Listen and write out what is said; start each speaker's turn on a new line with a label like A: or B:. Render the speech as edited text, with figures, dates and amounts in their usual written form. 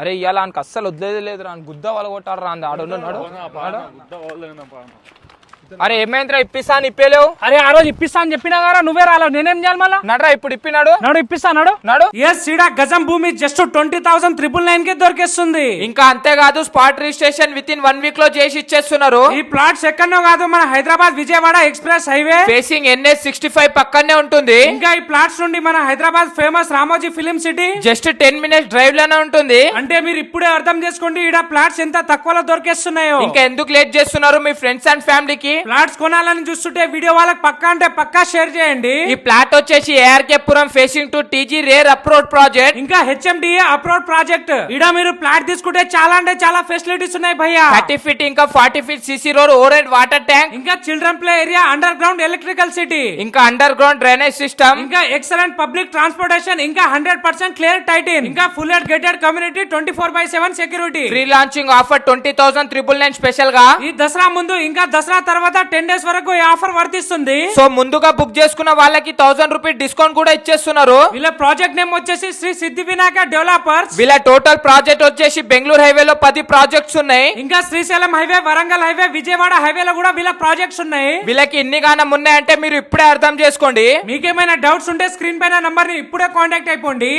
A: అరే ఇవాళ ఆయనకు అస్సలు వదిలేదు లేదు రా గుద్ద వాళ్ళు కొట్టాడు రా ఆడున్నాడు. అరే ఏమైందిరా ఇప్పిస్తాను ఇప్పలేవు.
B: అరే ఆ రోజు ఇప్పిస్తా అని చెప్పినా కదా నువ్వే రాలేవు, నేనేం చేయాలి మళ్ళా?
A: నడరా ఇప్పుడు ఇప్పినాడు
B: నాడు ఇప్పిస్తా నాడు. ఎస్ సీడా గజం భూమి జస్ట్ 20,999 కి దొరికేస్తుంది.
A: ఇంకా అంతేకాదు spot registration with in 1 week లో చేసి ఇచ్చేస్తున్నారు.
B: ఈ ప్లాట్స్ ఎక్కడో కాదు, మన Hyderabad Vijayawada express highway
A: facing NH65 పక్కనే ఉంటుంది.
B: ఇంకా ఈ ప్లాట్స్ నుండి మన Hyderabad famous Ramoji film city
A: just 10 minutes drive లోనే ఉంటుంది.
B: అంటే మీరు ఇప్పుడే అర్థం చేసుకోండి ఈడ ప్లాట్స్ ఎంత తక్కువలో దొరికేస్తున్నాయో.
A: ఇంకా ఎందుకు లేట్ చేస్తున్నారు? మీ ఫ్రెండ్స్ అండ్ ఫ్యామిలీకి
B: ప్లాట్స్ కొనాలని చూస్తుంటే వీడియో వాళ్ళకి పక్కా అంటే పక్కా షేర్ చేయండి.
A: ఈ ప్లాట్ వచ్చేసి ARK Puram facing to TG rare approved project,
B: ఇంకా HMDA అప్రోడ్ ప్రాజెక్ట్. ఈడ మీరు ప్లాట్ తీసుకుంటే చాలా అంటే చాలా ఫెసిలిటీస్ ఉన్నాయి భయ్యా.
A: 30 ఫీట్ ఇంకా 40 feet CC road, overhead water tank,
B: ఇంకా children play area, underground electrical city,
A: ఇంకా అండర్ గ్రౌండ్ డ్రైనేజ్ సిస్టమ్,
B: ఇంకా ఎక్సలెంట్ పబ్లిక్ ట్రాన్స్పోర్టేషన్, ఇంకా 100% క్లియర్ టైటిల్, ఇంకా full gated community, 24/7 security.
A: Free launching offer 20,999 special గా.
B: ఈ దసరా ముందు ఇంకా దసరా తర్వాత 10 days వరకు ఈ ఆఫర్ వర్తిస్తుంది.
A: సో ముందుగా బుక్ చేసుకున్న వాళ్ళకి 1000 రూపీస్ డిస్కౌంట్ కూడా ఇచ్చేస్తున్నారు.
B: వీళ్ళ ప్రాజెక్ట్ నేమ్ వచ్చేసి శ్రీ సిద్ధి వినాయక డెవలపర్స్.
A: వీళ్ళ టోటల్ ప్రాజెక్ట్ వచ్చేసి బెంగళూరు హైవేలో 10 ప్రాజెక్ట్స్ ఉన్నాయి.
B: ఇంకా శ్రీశైలం హైవే, వరంగల్ హైవే, విజయవాడ హైవేలో కూడా వీళ్ళ ప్రాజెక్ట్స్ ఉన్నాయి.
A: వీళ్ళకి ఇన్ని గానం ఉన్నాయంటే మీరు ఇప్పుడే అర్థం చేసుకోండి.
B: మీకేమైనా డౌట్స్ ఉంటే స్క్రీన్ పైన నంబర్ ని ఇప్పుడే కాంటాక్ట్ అయిపోండి.